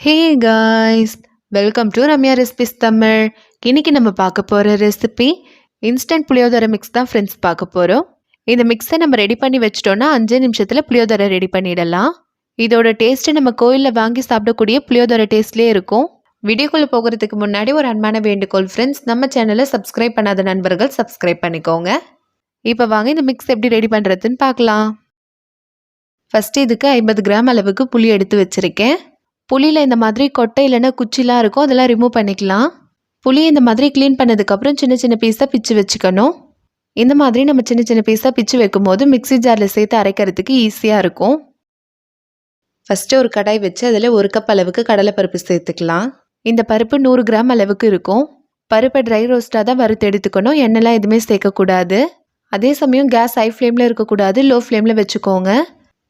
Hey guys, welcome to Ramya recipes Tamil. இன்னைக்கு நம்ம பார்க்க போகிற ரெசிபி இன்ஸ்டன்ட் புளியோதரை மிக்ஸ் தான் ஃப்ரெண்ட்ஸ் பார்க்க போகிறோம். இந்த மிக்ஸை நம்ம ரெடி பண்ணி வச்சிட்டோன்னா 5 நிமிஷத்தில் புளியோதரை ரெடி பண்ணிடலாம். இதோட டேஸ்ட்டு நம்ம கோயிலில் வாங்கி சாப்பிடக்கூடிய புளியோதரை டேஸ்ட்லேயே இருக்கும். வீடியோக்குள்ளே போகிறதுக்கு முன்னாடி ஒரு அன்பான வேண்டுகோள் ஃப்ரெண்ட்ஸ், நம்ம சேனலை சப்ஸ்கிரைப் பண்ணாத நண்பர்கள் சப்ஸ்கிரைப் பண்ணிக்கோங்க. இப்போ வாங்க இந்த மிக்ஸ் எப்படி ரெடி பண்ணுறதுன்னு பார்க்கலாம். ஃபஸ்ட்டு இதுக்கு 50 கிராம் அளவுக்கு புளி எடுத்து வச்சுருக்கேன். புளியில் இந்த மாதிரி கொட்டை இல்லைன்னா குச்சிலாம் இருக்கும், அதெல்லாம் ரிமூவ் பண்ணிக்கலாம். புளி இந்த மாதிரி க்ளீன் பண்ணதுக்கப்புறம் சின்ன சின்ன பீஸாக பிச்சு வச்சுக்கணும். இந்த மாதிரி நம்ம சின்ன சின்ன பீஸாக பிச்சு வைக்கும்போது மிக்ஸி ஜாரில் சேர்த்து அரைக்கிறதுக்கு ஈஸியாக இருக்கும். ஃபஸ்ட்டு ஒரு கடாய் வச்சு அதில் 1 கப் அளவுக்கு கடலைப்பருப்பு சேர்த்துக்கலாம். இந்த பருப்பு 100 கிராம் அளவுக்கு இருக்கும். பருப்பை ட்ரை ரோஸ்ட்டாக தான் வறுத்து எடுத்துக்கணும், எண்ணெய்லாம் எதுவுமே சேர்க்கக்கூடாது. அதே சமயம் கேஸ் ஹை ஃப்ளேமில் இருக்கக்கூடாது, லோ ஃப்ளேமில் வச்சுக்கோங்க.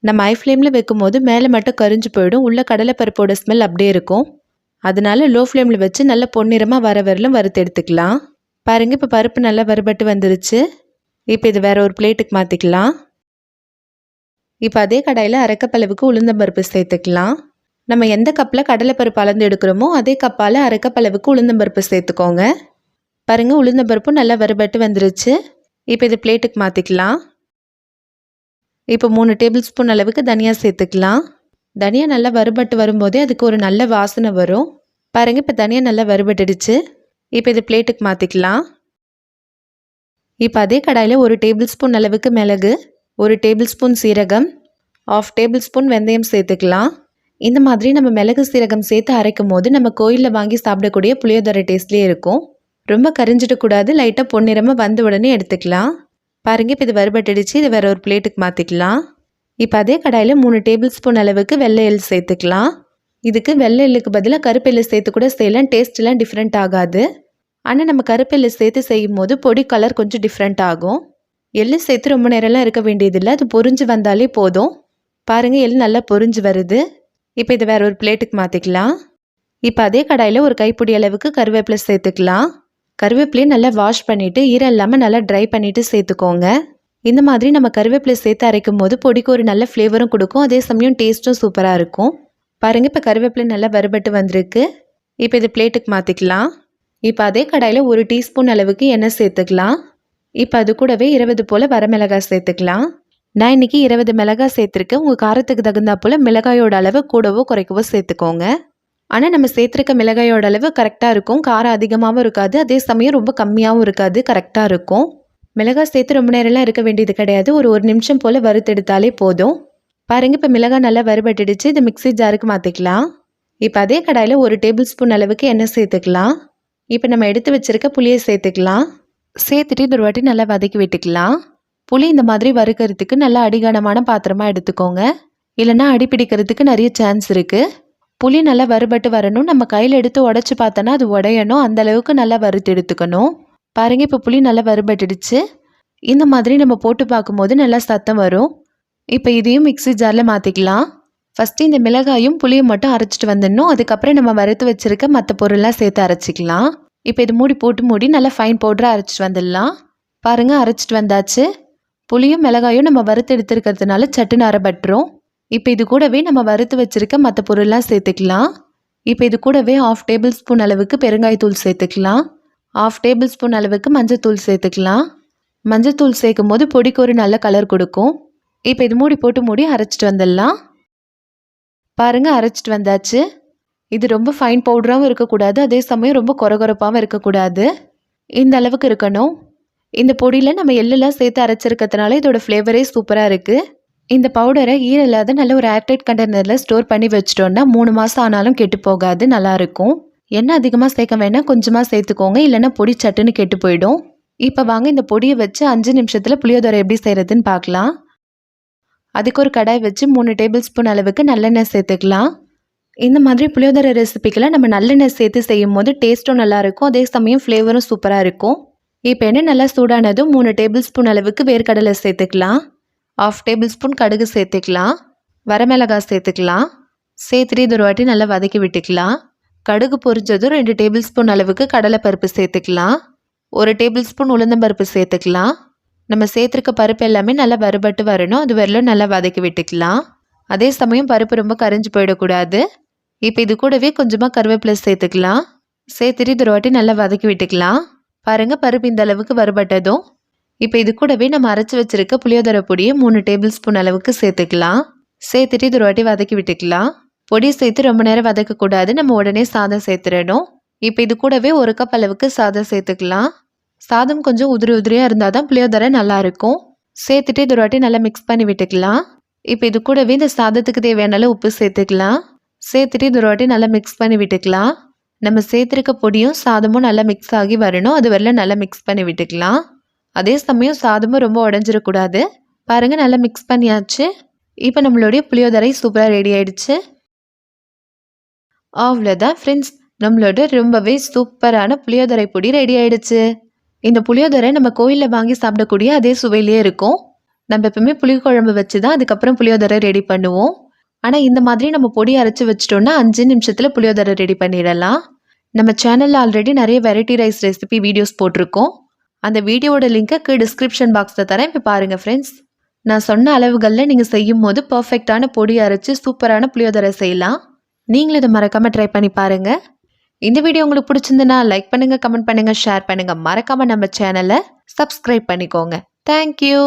நம்ம ஹை ஃப்ளேமில் வைக்கும் போது மேலே மட்டும் கரிஞ்சு போயிடும், உள்ள கடலைப்பருப்போட ஸ்மெல் அப்படியே இருக்கும். அதனால லோ ஃப்ளேமில் வச்சு நல்லா பொன்னிறமாக வர வரலும் வறுத்து எடுத்துக்கலாம். பாருங்கள், இப்போ பருப்பு நல்லா வறுபட்டு வந்துருச்சு. இப்போ இது வேற ஒரு பிளேட்டுக்கு மாற்றிக்கலாம். இப்போ அதே கடாயில் 1/2 கப் அளவுக்கு உளுந்தம்பருப்பு சேர்த்துக்கலாம். நம்ம எந்த கப்பில் கடலைப்பருப்பு அளந்து எடுக்கிறோமோ அதே கப்பால் 1/2 கப் அளவுக்கு உளுந்தம்பருப்பு சேர்த்துக்கோங்க. பாருங்கள், உளுந்தம்பருப்பும் நல்லா வறுபட்டு வந்துருச்சு. இப்போ இது பிளேட்டுக்கு மாற்றிக்கலாம். இப்போ 3 டேபிள் ஸ்பூன் அளவுக்கு தனியா சேர்த்துக்கலாம். தனியா நல்லா வறுபட்டு வரும்போதே அதுக்கு ஒரு நல்ல வாசனை வரும். பாருங்கள், இப்போ தனியா நல்லா வறுபட்டுடுச்சு. இப்போ இது பிளேட்டுக்கு மாற்றிக்கலாம். இப்போ அதே கடாயில் 1 டேபிள் ஸ்பூன் அளவுக்கு மிளகு, 1 டேபிள் ஸ்பூன் சீரகம், 1/2 டேபிள் ஸ்பூன் வெந்தயம் சேர்த்துக்கலாம். இந்த மாதிரி நம்ம மிளகு சீரகம் சேர்த்து அரைக்கும் போது நம்ம கோயிலில் வாங்கி சாப்பிடக்கூடிய புளியோதரை டேஸ்ட்லேயே இருக்கும். ரொம்ப கரிஞ்சிடக்கூடாது, லைட்டாக பொன்னிறமாக வந்த உடனே எடுத்துக்கலாம். பாருங்கள், இப்போ இது வறுபட்டுடுச்சு. இது வேறு ஒரு பிளேட்டுக்கு மாற்றிக்கலாம். இப்போ அதே கடாயில் 3 டேபிள் ஸ்பூன் அளவுக்கு வெள்ளை எள் சேர்த்துக்கலாம். இதுக்கு வெள்ளை எள்ளுக்கு பதிலாக கருப்பெள்ளு சேர்த்து கூட செய்யலாம், டேஸ்ட்லாம் டிஃப்ரெண்ட் ஆகாது. ஆனால் நம்ம கருப்பெள்ளு சேர்த்து செய்யும் போது பொடி கலர் கொஞ்சம் டிஃப்ரெண்ட் ஆகும். எள்ளு சேர்த்து ரொம்ப நேரம்லாம் இருக்க வேண்டியதில்லை, அது பொரிஞ்சு வந்தாலே போதும். பாருங்கள், எள் நல்லா பொரிஞ்சு வருது. இப்போ இதை வேறு ஒரு பிளேட்டுக்கு மாற்றிக்கலாம். இப்போ அதே கடாயில் ஒரு கைப்பிடி அளவுக்கு கருவேப்பிலை சேர்த்துக்கலாம். கருவேப்பிலையை நல்லா வாஷ் பண்ணிவிட்டு ஈரம் இல்லாமல் நல்லா ட்ரை பண்ணிவிட்டு சேர்த்துக்கோங்க. இந்த மாதிரி நம்ம கருவேப்பிலை சேர்த்து அரைக்கும் போது பொடிக்கு ஒரு நல்ல ஃப்ளேவரும் கொடுக்கும், அதே சமயம் டேஸ்ட்டும் சூப்பராக இருக்கும். பாருங்கள், இப்போ கருவேப்பிலை நல்லா வறுபட்டு வந்திருக்கு. இப்போ இது பிளேட்டுக்கு மாற்றிக்கலாம். இப்போ அதே கடாயில் 1 டீஸ்பூன் அளவுக்கு எண்ணெய் சேர்த்துக்கலாம். இப்போ அது கூடவே 20 போல் வரமிளகாய் சேர்த்துக்கலாம். நான் இன்றைக்கி 20 மிளகாய் சேர்த்துருக்கேன். உங்கள் காரத்துக்கு தகுந்தா போல் மிளகாயோட அளவு கூடவோ குறைக்கவோ சேர்த்துக்கோங்க. ஆனால் நம்ம சேர்த்துருக்க மிளகாயோட அளவு கரெக்டாக இருக்கும், காரம் அதிகமாகவும் இருக்காது, அதே சமயம் ரொம்ப கம்மியாகவும் இருக்காது, கரெக்டாக இருக்கும். மிளகாய் சேர்த்து ரொம்ப நேரம்லாம் இருக்க வேண்டியது கிடையாது, ஒரு நிமிஷம் போல் வறுத்தெடுத்தாலே போதும். பாருங்கள், இப்போ மிளகாய் நல்லா வறுபட்டுடுச்சு. இது மிக்ஸி ஜாருக்கு மாற்றிக்கலாம். இப்போ அதே கடாயில் 1 டேபிள் ஸ்பூன் அளவுக்கு எண்ணெய் சேர்த்துக்கலாம். இப்போ நம்ம எடுத்து வச்சுருக்க புளியை சேர்த்துக்கலாம். சேர்த்துட்டு இது ஒரு வாட்டி நல்லா வதக்கி விட்டுக்கலாம். புளி இந்த மாதிரி வறுக்கிறதுக்கு நல்லா அடிகனமான பாத்திரமாக எடுத்துக்கோங்க, இல்லைன்னா அடி பிடிக்கிறதுக்கு நிறைய சான்ஸ் இருக்குது. புளி நல்லா வறுபட்டு வரணும், நம்ம கையில் எடுத்து உடச்சி பார்த்தோன்னா அது உடையணும், அந்தளவுக்கு நல்லா வறுத்து எடுத்துக்கணும். பாருங்கள், இப்போ புளி நல்லா வறுபட்டுடுச்சு. இந்த மாதிரி நம்ம போட்டு பார்க்கும்போது நல்லா சத்தம் வரும். இப்போ இதையும் மிக்ஸி ஜாரில் மாற்றிக்கலாம். ஃபஸ்ட்டு இந்த மிளகாயும் புளியும் மட்டும் அரைச்சிட்டு வந்துடணும், அதுக்கப்புறம் நம்ம வறுத்து வச்சுருக்க மற்ற பொருள்லாம் சேர்த்து அரைச்சிக்கலாம். இப்போ இது மூடி நல்லா ஃபைன் பவுடராக அரைச்சிட்டு வந்துடலாம். பாருங்கள், அரைச்சிட்டு வந்தாச்சு. புளியும் மிளகாயும் நம்ம வறுத்து எடுத்துருக்கிறதுனால சட்டுன்னு அரைபட்டுரும். இப்போ இது கூடவே நம்ம வறுத்து வச்சுருக்க மற்ற பொருள்லாம் சேர்த்துக்கலாம். இப்போ இது கூடவே 1/2 டேபிள் ஸ்பூன் அளவுக்கு பெருங்காயத்தூள் சேர்த்துக்கலாம். 1/2 டேபிள் ஸ்பூன் அளவுக்கு மஞ்சத்தூள் சேர்த்துக்கலாம். மஞ்சத்தூள் சேர்க்கும் போது பொடிக்கு ஒரு நல்ல கலர் கொடுக்கும். இப்போ இது மூடி அரைச்சிட்டு வந்துடலாம். பாருங்கள், அரைச்சிட்டு வந்தாச்சு. இது ரொம்ப ஃபைன் பவுடராகவும் இருக்கக்கூடாது, அதே சமயம் ரொம்ப கொரகொரப்பாகவும் இருக்கக்கூடாது, இந்த அளவுக்கு இருக்கணும். இந்த பொடியில் நம்ம எள்ளெல்லாம் சேர்த்து அரைச்சிருக்கிறதுனால இதோட ஃப்ளேவரே சூப்பராக இருக்குது. இந்த பவுடரை ஈரம் இல்லாத நல்ல ஒரு ஏர்டைட் கண்டெய்னரில் ஸ்டோர் பண்ணி வச்சிட்டோன்னா 3 மாதம் ஆனாலும் கெட்டு போகாது, நல்லாயிருக்கும். எண்ணெய் அதிகமாக சேர்க்க வேணால் கொஞ்சமாக சேர்த்துக்கோங்க, இல்லைன்னா பொடி சட்டுன்னு கெட்டு போயிடும். இப்போ வாங்க இந்த பொடியை வச்சு 5 நிமிஷத்தில் புளியோதரை எப்படி செய்கிறதுன்னு பார்க்கலாம். அதுக்கு ஒரு கடாய் வச்சு 3 டேபிள் ஸ்பூன் அளவுக்கு நல்லெண்ணெய் சேர்த்துக்கலாம். இந்த மாதிரி புளியோதரை ரெசிபிக்கெல்லாம் நம்ம நல்லெண்ணெய் சேர்த்து செய்யும் போது டேஸ்ட்டும் நல்லாயிருக்கும், அதே சமயம் ஃப்ளேவரும் சூப்பராக இருக்கும். இப்போ எண்ணெய் நல்லா சூடானதும் 3 டேபிள் ஸ்பூன் அளவுக்கு வேர்க்கடலை சேர்த்துக்கலாம். 1/2 டேபிள் ஸ்பூன் கடுகு சேர்த்துக்கலாம். வரமிளகாய் சேர்த்துக்கலாம். சேர்த்துட்டு இது ஒரு வாட்டி நல்லா வதக்கி விட்டுக்கலாம். கடுகு பொரிஞ்சதும் 2 டேபிள் ஸ்பூன் அளவுக்கு கடலைப்பருப்பு சேர்த்துக்கலாம். 1 டேபிள் ஸ்பூன் உளுந்தம்பருப்பு சேர்த்துக்கலாம். நம்ம சேர்த்துருக்க பருப்பு எல்லாமே நல்லா வறுபட்டு வரணும், அது வரலும் நல்லா வதக்கி விட்டுக்கலாம். அதே சமயம் பருப்பு ரொம்ப கரிஞ்சு போயிடக்கூடாது. இப்போ இது கூடவே கொஞ்சமாக கருவேப்பிலை சேர்த்துக்கலாம். சேர்த்துட்டு இது ஒரு வாட்டி நல்லா வதக்கி விட்டுக்கலாம். பாருங்கள், பருப்பு இந்த அளவுக்கு வறுபட்டதும் இப்போ இது கூடவே நம்ம அரைச்சி வச்சிருக்க புளியோதரை பொடியை 3 டேபிள் ஸ்பூன் அளவுக்கு சேர்த்துக்கலாம். சேர்த்துட்டு இது ஒரு வாட்டி வதக்கி விட்டுக்கலாம். பொடி சேர்த்து ரொம்ப நேரம் வதக்கக்கூடாது, நம்ம உடனே சாதம் சேர்த்துடணும். இப்போ இது கூடவே 1 கப் அளவுக்கு சாதம் சேர்த்துக்கலாம். சாதம் கொஞ்சம் உதிரி உதிரியாக இருந்தால் தான் புளியோதரை நல்லாயிருக்கும். சேர்த்துட்டு இது ஒரு வாட்டி நல்லா மிக்ஸ் பண்ணி விட்டுக்கலாம். இப்போ இது கூடவே இந்த சாதத்துக்கு தேவையான அளவு உப்பு சேர்த்துக்கலாம். சேர்த்துட்டு இது ஒரு வாட்டி நல்லா மிக்ஸ் பண்ணி விட்டுக்கலாம். நம்ம சேர்த்துருக்க பொடியும் சாதமும் நல்லா மிக்ஸ் ஆகி வரணும், அது வரல நல்லா மிக்ஸ் பண்ணி விட்டுக்கலாம். அதே சமயம் சாதமும் ரொம்ப உடஞ்சிடக்கூடாது. பாருங்கள், நல்லா மிக்ஸ் பண்ணியாச்சு. இப்போ நம்மளுடைய புளியோதரை சூப்பராக ரெடி ஆயிடுச்சு. அவ்வளோதான் ஃப்ரெண்ட்ஸ், நம்மளோட ரொம்பவே சூப்பரான புளியோதரை பொடி ரெடி ஆயிடுச்சு. இந்த புளியோதரை நம்ம கோயிலில் வாங்கி சாப்பிடக்கூடிய அதே சுவையிலே இருக்கும். நம்ம எப்பவுமே புளிக்குழம்பு வச்சு தான் அதுக்கப்புறம் புளியோதரை ரெடி பண்ணுவோம். ஆனால் இந்த மாதிரி நம்ம பொடி அரைச்சி வச்சிட்டோம்னா 5 நிமிஷத்தில் புளியோதரை ரெடி பண்ணிடலாம். நம்ம சேனலில் ஆல்ரெடி நிறைய வெரைட்டி ரைஸ் ரெசிபி வீடியோஸ் போட்டிருக்கோம். அந்த வீடியோவோட லிங்க்கு டிஸ்கிரிப்ஷன் பாக்ஸில் தரேன், இப்போ பாருங்கள் ஃப்ரெண்ட்ஸ். நான் சொன்ன அளவுகளில் நீங்கள் செய்யும் போது பர்ஃபெக்டான பொடி அரைச்சி சூப்பரான புளியோதரை செய்யலாம். நீங்களும் இதை மறக்காமல் ட்ரை பண்ணி பாருங்கள். இந்த வீடியோ உங்களுக்கு பிடிச்சிருந்துன்னா லைக் பண்ணுங்கள், கமெண்ட் பண்ணுங்கள், ஷேர் பண்ணுங்கள். மறக்காமல் நம்ம சேனலை சப்ஸ்கிரைப் பண்ணிக்கோங்க. தேங்க்யூ.